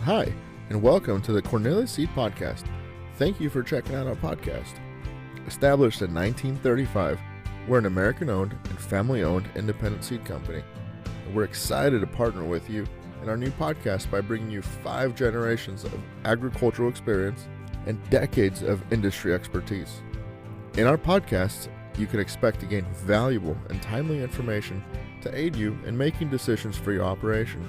Hi, and welcome to the Cornelius Seed Podcast. Thank you for checking out our podcast. Established in 1935, we're an American-owned and family-owned independent seed company. And we're excited to partner with you in our new podcast by bringing you 5 generations of agricultural experience and decades of industry expertise. In our podcasts, you can expect to gain valuable and timely information to aid you in making decisions for your operation.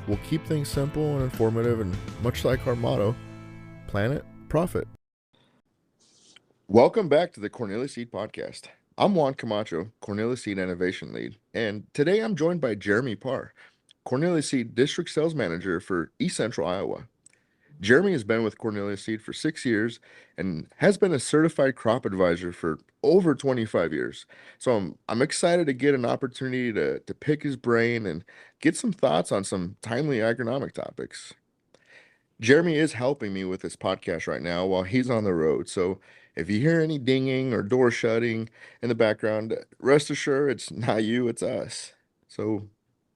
We'll keep things simple and informative, and much like our motto, Planet Profit. Welcome back to the Cornelius Seed Podcast. I'm Juan Camacho, Cornelius Seed Innovation Lead, and today I'm joined by Jeremie Parr, Cornelius Seed District Sales Manager for East Central Iowa. Jeremie has been with Cornelius Seed for 6 years and has been a certified crop advisor for over 25 years. So I'm excited to get an opportunity to pick his brain and get some thoughts on some timely agronomic topics. Jeremie is helping me with this podcast right now while he's on the road. So if you hear any dinging or door shutting in the background, rest assured it's not you, it's us. So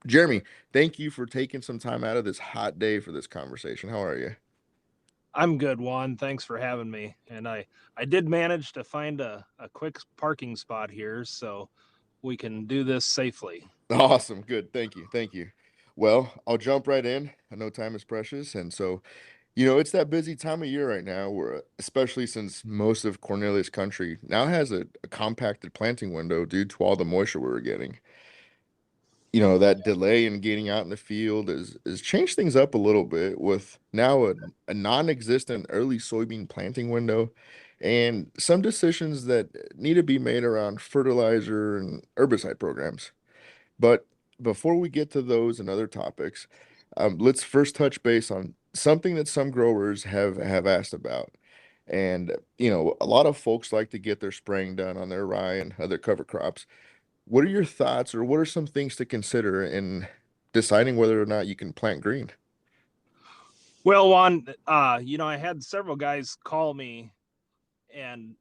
Jeremie, thank you for taking some time out of this hot day for this conversation. How are you? I'm good, Juan. Thanks for having me. And I did manage to find a quick parking spot here so we can do this safely. Awesome. Good. Thank you. Thank you. Well, I'll jump right in. I know time is precious. And so, it's that busy time of year right now where, especially since most of Cornelius country now has a compacted planting window due to all the moisture we were getting. That delay in getting out in the field is changed things up a little bit with now a non-existent early soybean planting window and some decisions that need to be made around fertilizer and herbicide programs. But before we get to those and other topics, let's first touch base on something that some growers have asked about. And, a lot of folks like to get their spraying done on their rye and other cover crops. What are your thoughts, or what are some things to consider in deciding whether or not you can plant green? Well, Juan, I had several guys call me and,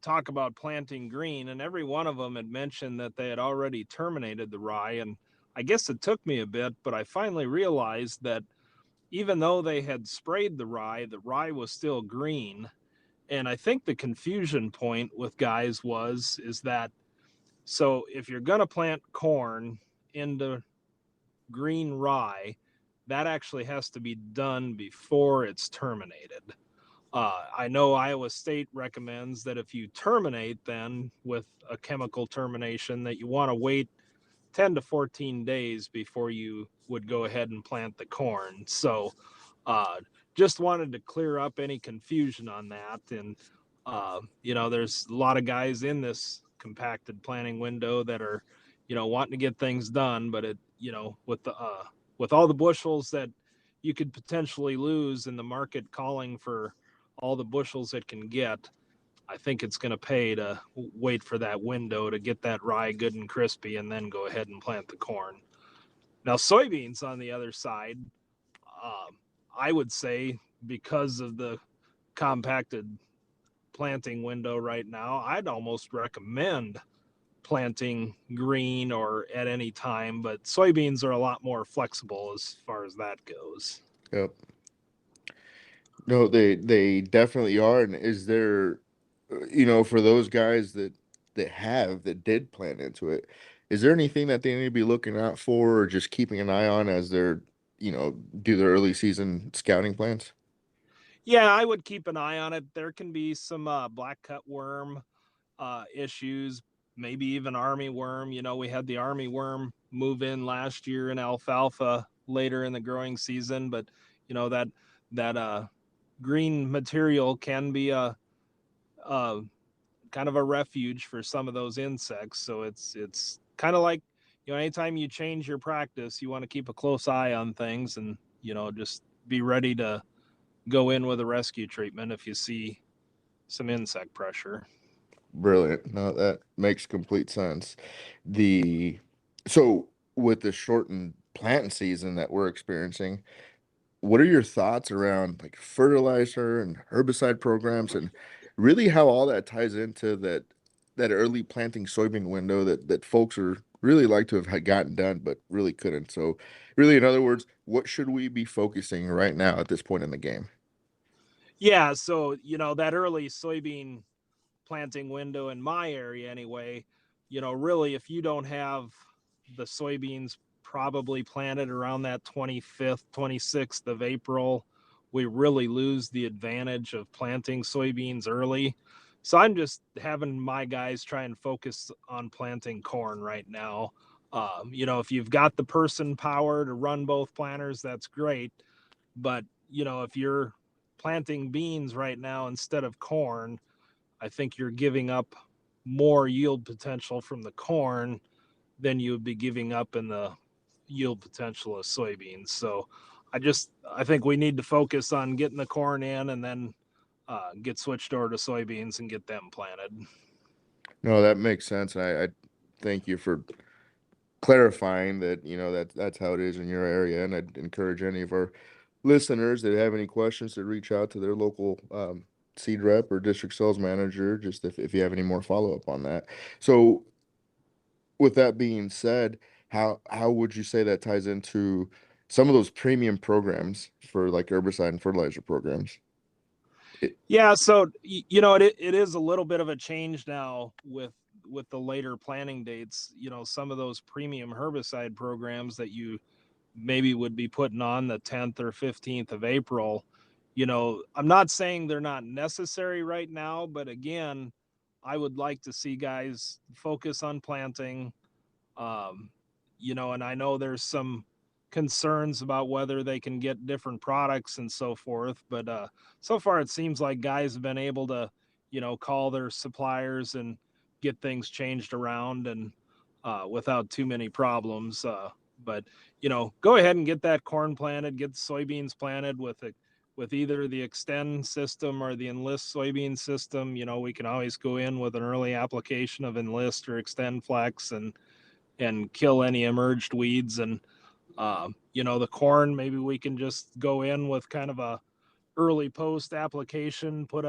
talk about planting green, and every one of them had mentioned that they had already terminated the rye. And I guess it took me a bit, but I finally realized that even though they had sprayed the rye was still green. And I think the confusion point with guys is that so if you're going to plant corn into green rye, that actually has to be done before it's terminated. I know Iowa State recommends that if you terminate then with a chemical termination, that you want to wait 10 to 14 days before you would go ahead and plant the corn. So just wanted to clear up any confusion on that. And, there's a lot of guys in this compacted planting window that are, wanting to get things done, but with all the bushels that you could potentially lose in the market calling for all the bushels it can get, I think it's going to pay to wait for that window to get that rye good and crispy and then go ahead and plant the corn. Now, soybeans on the other side, I would say because of the compacted planting window right now, I'd almost recommend planting green or at any time, but soybeans are a lot more flexible as far as that goes. Yep. No, they definitely are. And is there, for those guys that did plan into it, is there anything that they need to be looking out for or just keeping an eye on as they're, do their early season scouting plans? Yeah, I would keep an eye on it. There can be some black cutworm issues, maybe even army worm. We had the army worm move in last year in alfalfa later in the growing season, but that green material can be a kind of a refuge for some of those insects. So it's kind of like, anytime you change your practice, you want to keep a close eye on things and, just be ready to go in with a rescue treatment if you see some insect pressure. Brilliant. No, that makes complete sense. The so with the shortened planting season that we're experiencing, what are your thoughts around like fertilizer and herbicide programs and really how all that ties into that early planting soybean window that folks are really like to have gotten done, but really couldn't. So, really, in other words, what should we be focusing right now at this point in the game? Yeah, so that early soybean planting window in my area anyway, really if you don't have the soybeans probably planted around that 25th, 26th of April, we really lose the advantage of planting soybeans early. So I'm just having my guys try and focus on planting corn right now. If you've got the person power to run both planters, that's great. But, if you're planting beans right now instead of corn, I think you're giving up more yield potential from the corn than you would be giving up in the yield potential of soybeans. So I think we need to focus on getting the corn in and then get switched over to soybeans and get them planted. No, that makes sense. I thank you for clarifying that, that's how it is in your area. And I'd encourage any of our listeners that have any questions to reach out to their local seed rep or district sales manager, just if you have any more follow-up on that. So with that being said, how would you say that ties into some of those premium programs for like herbicide and fertilizer programs? It, Yeah, so it is a little bit of a change now with the later planning dates. Some of those premium herbicide programs that you maybe would be putting on the 10th or 15th of April. I'm not saying they're not necessary right now, but again, I would like to see guys focus on planting. Um, and I know there's some concerns about whether they can get different products and so forth, but so far it seems like guys have been able to, call their suppliers and get things changed around and without too many problems. But go ahead and get that corn planted, get the soybeans planted with either the extend system or the enlist soybean system. We can always go in with an early application of enlist or extend flex and kill any emerged weeds. And the corn, maybe we can just go in with kind of a early post application, put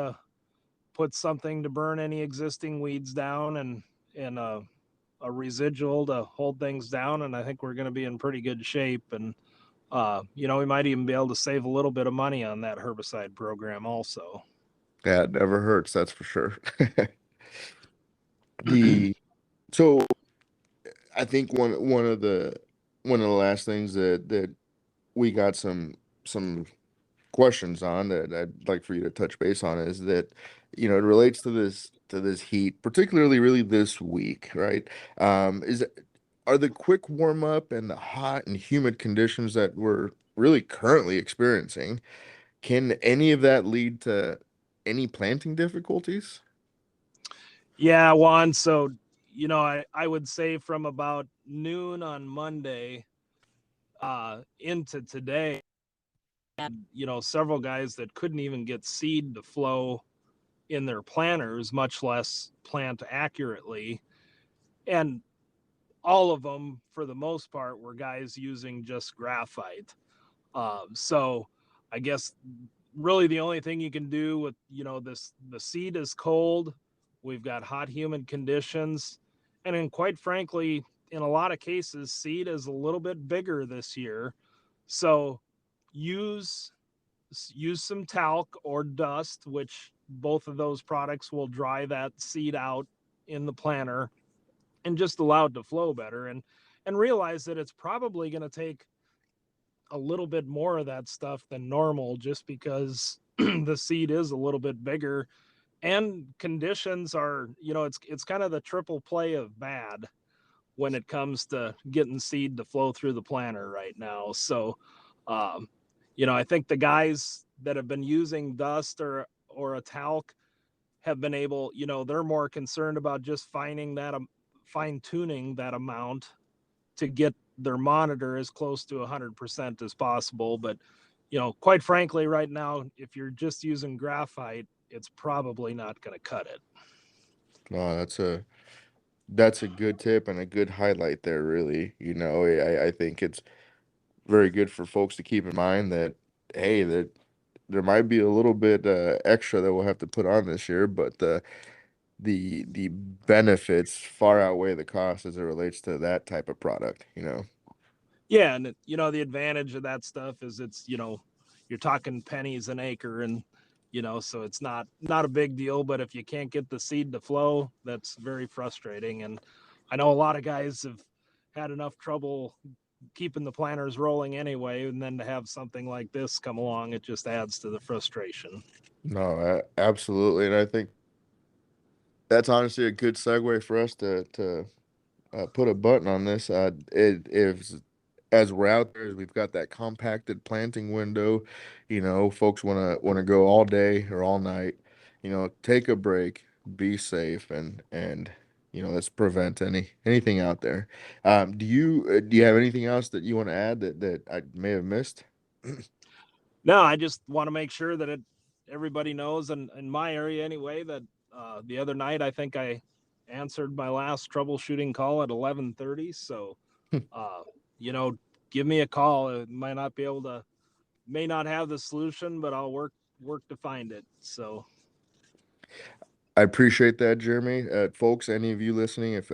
something to burn any existing weeds down and a residual to hold things down. And I think we're going to be in pretty good shape. And we might even be able to save a little bit of money on that herbicide program also. yeah, it never hurts, that's for sure. The so I think one of the last things that we got some questions on that I'd like for you to touch base on is that, it relates to this heat, particularly really this week, right? Is Are the quick warm up and the hot and humid conditions that we're really currently experiencing, can any of that lead to any planting difficulties? Yeah, Juan. So, I would say from about noon on Monday into today, several guys that couldn't even get seed to flow in their planters, much less plant accurately. And all of them, for the most part, were guys using just graphite. So I guess really the only thing you can do with, the seed is cold. We've got hot, humid conditions. And then, quite frankly, in a lot of cases, seed is a little bit bigger this year. So use use some talc or dust, which both of those products will dry that seed out in the planter and just allow it to flow better and realize that it's probably going to take a little bit more of that stuff than normal just because the seed is a little bit bigger and conditions are, it's kind of the triple play of bad when it comes to getting seed to flow through the planter right now. So um, I think the guys that have been using dust or a talc have been able, they're more concerned about just finding that fine tuning that amount to get their monitor as close to 100% as possible. But, quite frankly, right now, if you're just using graphite, it's probably not going to cut it. No, that's a good tip and a good highlight there, really. I think it's very good for folks to keep in mind that, hey, that there might be a little bit extra that we'll have to put on this year, but the benefits far outweigh the cost as it relates to that type of product, you know. Yeah, and the advantage of that stuff is it's you're talking pennies an acre, and so it's not a big deal. But if you can't get the seed to flow, that's very frustrating. And I know a lot of guys have had enough trouble keeping the planters rolling anyway, and then to have something like this come along, it just adds to the frustration. No, absolutely. And I think that's honestly a good segue for us to put a button on this. It if as we're out there, we've got that compacted planting window. You know, folks wanna go all day or all night. You know, take a break, be safe, and let's prevent anything out there. Do you have anything else that you want to add that I may have missed? No, I just want to make sure that everybody knows, and in my area anyway, that the other night I think I answered my last troubleshooting call at 11:30. So, uh, you know, give me a call. It might not be able to, may not have the solution, but I'll work to find it. So, I appreciate that, Jeremy. Folks, any of you listening, if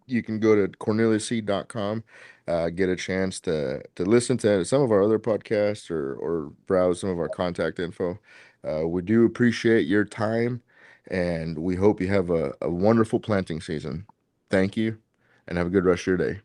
you can go to corneliusseed.com, get a chance to listen to some of our other podcasts or browse some of our contact info. We do appreciate your time, and we hope you have a wonderful planting season. Thank you, and have a good rest of your day.